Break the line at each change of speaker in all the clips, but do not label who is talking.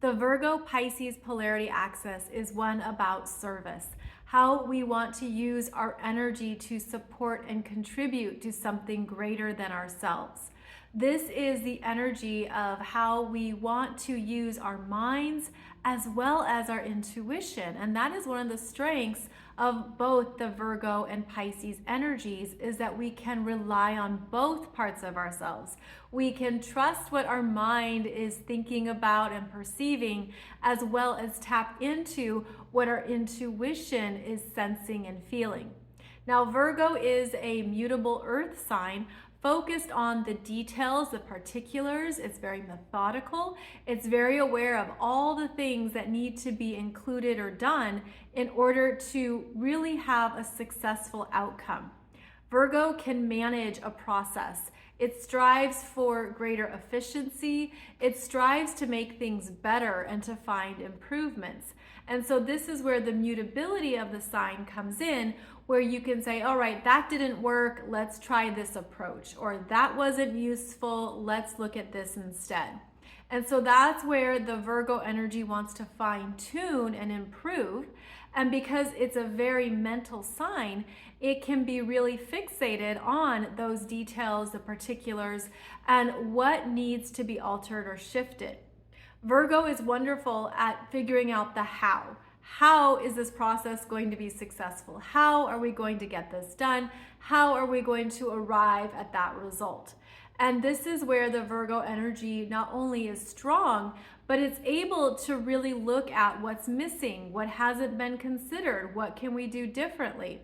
The Virgo Pisces polarity axis is one about service, how we want to use our energy to support and contribute to something greater than ourselves. This is the energy of how we want to use our minds as well as our intuition. And that is one of the strengths of both the Virgo and Pisces energies, is that we can rely on both parts of ourselves. We can trust what our mind is thinking about and perceiving, as well as tap into what our intuition is sensing and feeling. Now, Virgo is a mutable earth sign, focused on the details, the particulars. It's very methodical. It's very aware of all the things that need to be included or done in order to really have a successful outcome. Virgo can manage a process. It strives for greater efficiency. It strives to make things better and to find improvements. And so this is where the mutability of the sign comes in, where you can say, all right, that didn't work, let's try this approach, or that wasn't useful, let's look at this instead. And so that's where the Virgo energy wants to fine tune and improve. And because it's a very mental sign, it can be really fixated on those details, the particulars, and what needs to be altered or shifted. Virgo is wonderful at figuring out the how. How is this process going to be successful? How are we going to get this done? How are we going to arrive at that result? And this is where the Virgo energy not only is strong, but it's able to really look at what's missing, what hasn't been considered, what can we do differently.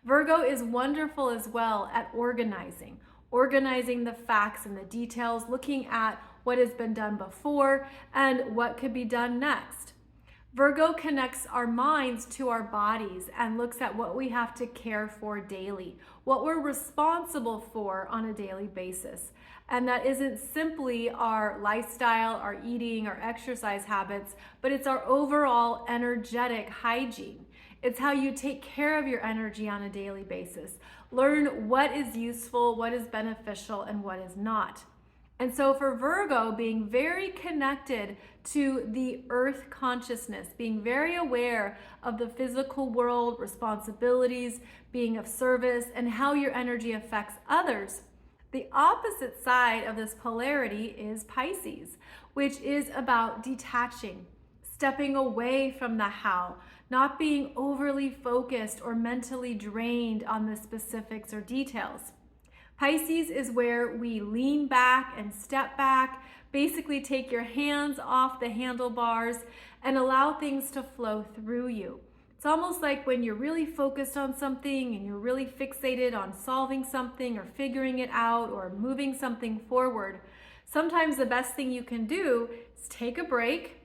Virgo is wonderful as well at organizing the facts and the details, looking at what has been done before and what could be done next. Virgo connects our minds to our bodies and looks at what we have to care for daily, what we're responsible for on a daily basis. And that isn't simply our lifestyle, our eating, our exercise habits, but it's our overall energetic hygiene. It's how you take care of your energy on a daily basis. Learn what is useful, what is beneficial, and what is not. And so for Virgo, being very connected to the earth consciousness, being very aware of the physical world, responsibilities, being of service, and how your energy affects others. The opposite side of this polarity is Pisces, which is about detaching, stepping away from the how, not being overly focused or mentally drained on the specifics or details. Pisces is where we lean back and step back, basically take your hands off the handlebars and allow things to flow through you. It's almost like when you're really focused on something and you're really fixated on solving something or figuring it out or moving something forward. Sometimes the best thing you can do is take a break,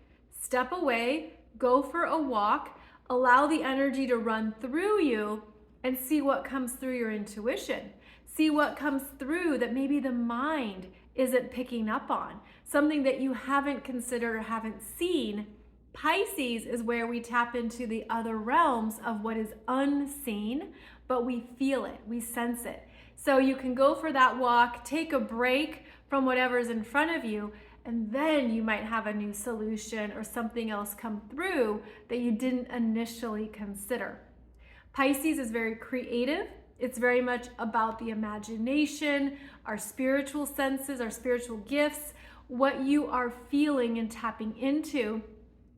step away, go for a walk, allow the energy to run through you and see what comes through your intuition. See what comes through that maybe the mind isn't picking up on, something that you haven't considered or haven't seen. Pisces is where we tap into the other realms of what is unseen, but we feel it, we sense it. So you can go for that walk, take a break from whatever's in front of you, and then you might have a new solution or something else come through that you didn't initially consider. Pisces is very creative. It's very much about the imagination, our spiritual senses, our spiritual gifts, what you are feeling and tapping into.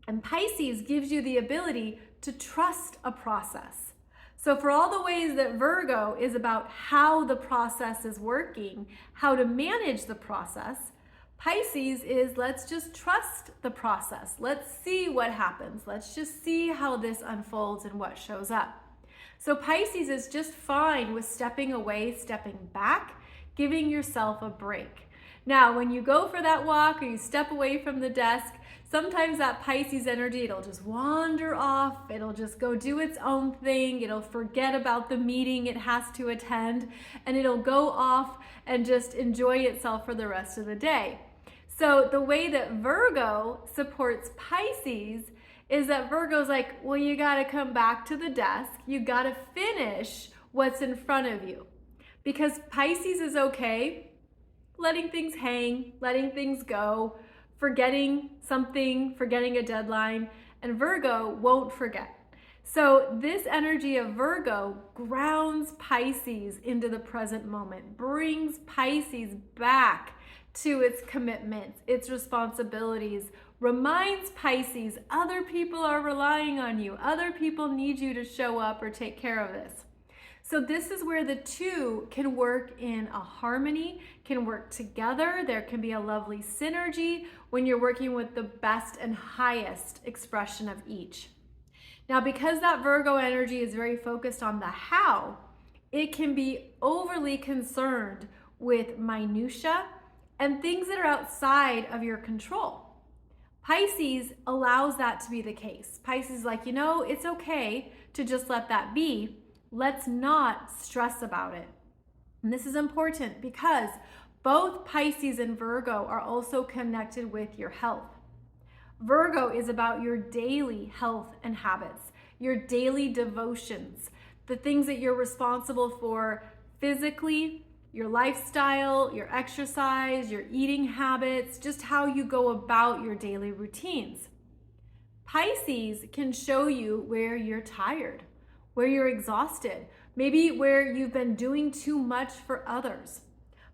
And Pisces gives you the ability to trust a process. So for all the ways that Virgo is about how the process is working, how to manage the process, Pisces is let's just trust the process. Let's see what happens. Let's just see how this unfolds and what shows up. So Pisces is just fine with stepping away, stepping back, giving yourself a break. Now, when you go for that walk or you step away from the desk, sometimes that Pisces energy, it'll just wander off. It'll just go do its own thing. It'll forget about the meeting it has to attend, and it'll go off and just enjoy itself for the rest of the day. So the way that Virgo supports Pisces is that Virgo's like, well, you got to come back to the desk. You got to finish what's in front of you. Because Pisces is okay letting things hang, letting things go, forgetting something, forgetting a deadline, and Virgo won't forget. So this energy of Virgo grounds Pisces into the present moment, brings Pisces back to its commitments, its responsibilities, reminds Pisces other people are relying on you, other people need you to show up or take care of this. So this is where the two can work in a harmony, can work together. There can be a lovely synergy when you're working with the best and highest expression of each. Now, because that Virgo energy is very focused on the how, it can be overly concerned with minutia and things that are outside of your control. Pisces allows that to be the case. Pisces is like, it's okay to just let that be. Let's not stress about it. And this is important because both Pisces and Virgo are also connected with your health. Virgo is about your daily health and habits, your daily devotions, the things that you're responsible for physically, your lifestyle, your exercise, your eating habits, just how you go about your daily routines. Pisces can show you where you're tired, where you're exhausted, maybe where you've been doing too much for others.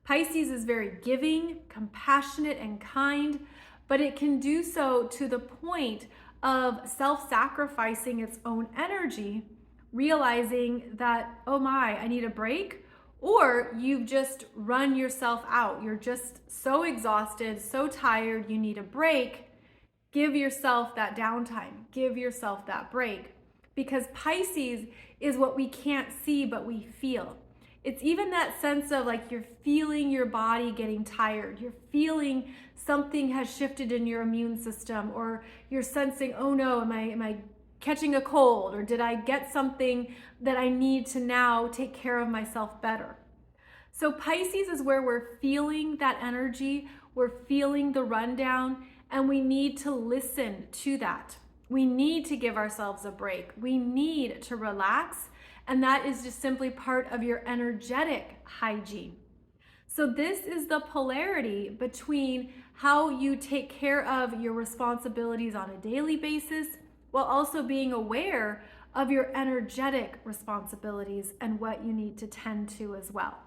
Pisces is very giving, compassionate, and kind, but it can do so to the point of self-sacrificing its own energy, realizing that, oh my, I need a break, or you've just run yourself out. You're just so exhausted, so tired, you need a break. Give yourself that downtime, give yourself that break, because Pisces is what we can't see, but we feel. It's even that sense of like you're feeling your body getting tired. You're feeling something has shifted in your immune system, or you're sensing, oh no, am I catching a cold, or did I get something that I need to now take care of myself better? So Pisces is where we're feeling that energy, we're feeling the rundown, and we need to listen to that. We need to give ourselves a break. We need to relax. And that is just simply part of your energetic hygiene. So this is the polarity between how you take care of your responsibilities on a daily basis, while also being aware of your energetic responsibilities and what you need to tend to as well.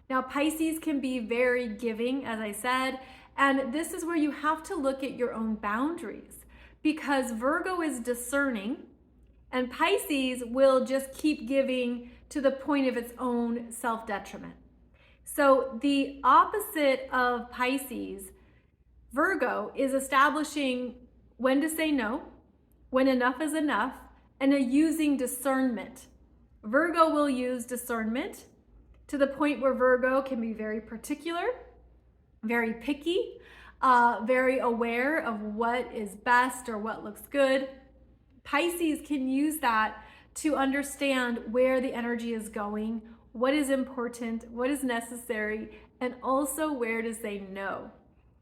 Now, Pisces can be very giving, as I said, and this is where you have to look at your own boundaries, because Virgo is discerning, and Pisces will just keep giving to the point of its own self-detriment. So the opposite of Pisces, Virgo, is establishing when to say no, when enough is enough, and using discernment. Virgo will use discernment to the point where Virgo can be very particular, very picky, very aware of what is best or what looks good. Pisces can use that to understand where the energy is going, what is important, what is necessary, and also where to say no.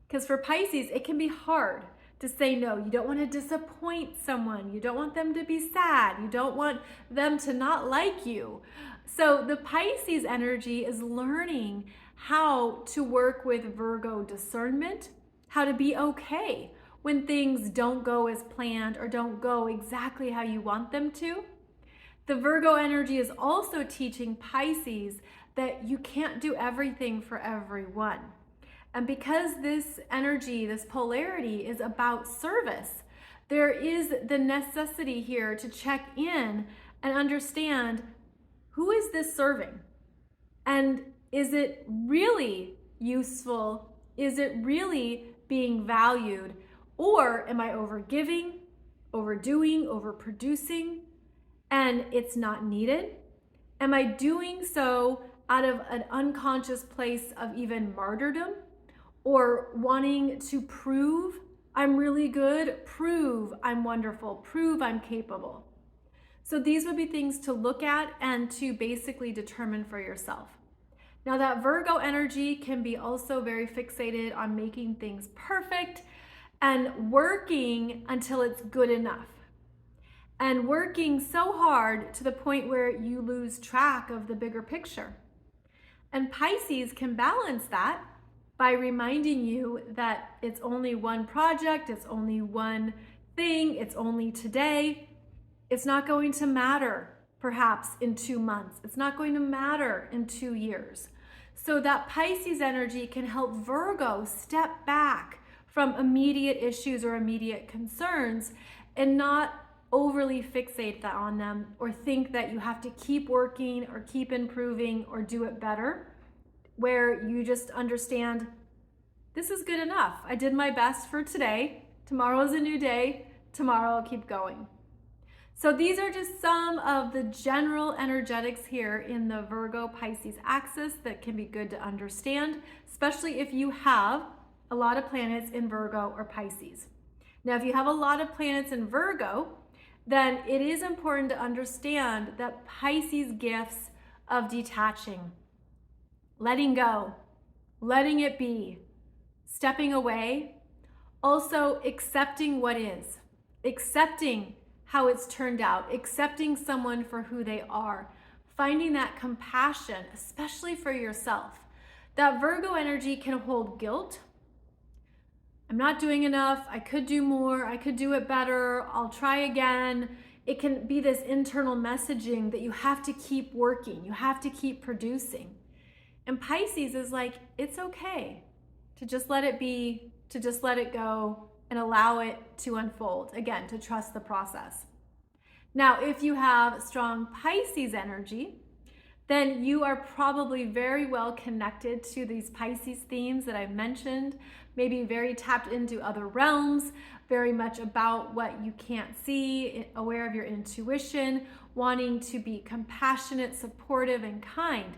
Because for Pisces, it can be hard to say no. You don't want to disappoint someone. You don't want them to be sad. You don't want them to not like you. So the Pisces energy is learning how to work with Virgo discernment, how to be okay when things don't go as planned or don't go exactly how you want them to. The Virgo energy is also teaching Pisces that you can't do everything for everyone. And because this energy, this polarity is about service, there is the necessity here to check in and understand, who is this serving? And is it really useful? Is it really being valued? Or am I overgiving, overdoing, overproducing, and it's not needed? Am I doing so out of an unconscious place of even martyrdom, or wanting to prove I'm really good, prove I'm wonderful, prove I'm capable? So these would be things to look at and to basically determine for yourself. Now, that Virgo energy can be also very fixated on making things perfect and working until it's good enough, and working so hard to the point where you lose track of the bigger picture. And Pisces can balance that by reminding you that it's only one project, it's only one thing, it's only today. It's not going to matter perhaps in 2 months. It's not going to matter in 2 years. So that Pisces energy can help Virgo step back from immediate issues or immediate concerns and not overly fixate on them or think that you have to keep working or keep improving or do it better, where you just understand this is good enough. I did my best for today. Tomorrow is a new day. Tomorrow I'll keep going. So these are just some of the general energetics here in the Virgo Pisces axis that can be good to understand, especially if you have a lot of planets in Virgo or Pisces. Now, if you have a lot of planets in Virgo, then it is important to understand that Pisces gifts of detaching, letting go, letting it be, stepping away, also accepting what is, accepting how it's turned out, accepting someone for who they are, finding that compassion, especially for yourself. That Virgo energy can hold guilt. I'm not doing enough. I could do more. I could do it better. I'll try again. It can be this internal messaging that you have to keep working. You have to keep producing. And Pisces is like, it's okay to just let it be, to just let it go and allow it to unfold. Again, to trust the process. Now, if you have strong Pisces energy, then you are probably very well connected to these Pisces themes that I've mentioned, maybe very tapped into other realms, very much about what you can't see, aware of your intuition, wanting to be compassionate, supportive, and kind.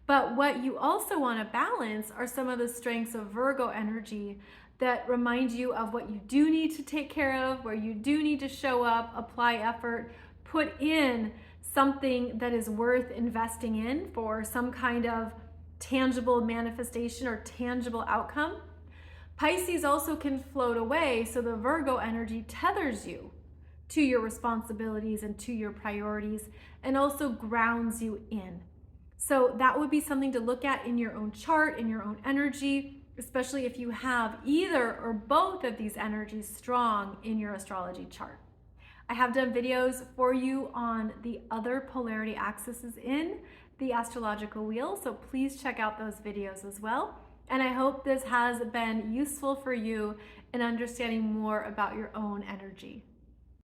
But what you also want to balance are some of the strengths of Virgo energy that remind you of what you do need to take care of, where you do need to show up, apply effort, put in something that is worth investing in for some kind of tangible manifestation or tangible outcome. Pisces also can float away, so the Virgo energy tethers you to your responsibilities and to your priorities and also grounds you in. So that would be something to look at in your own chart, in your own energy, especially if you have either or both of these energies strong in your astrology chart. I have done videos for you on the other polarity axes in the astrological wheel, so please check out those videos as well. And I hope this has been useful for you in understanding more about your own energy.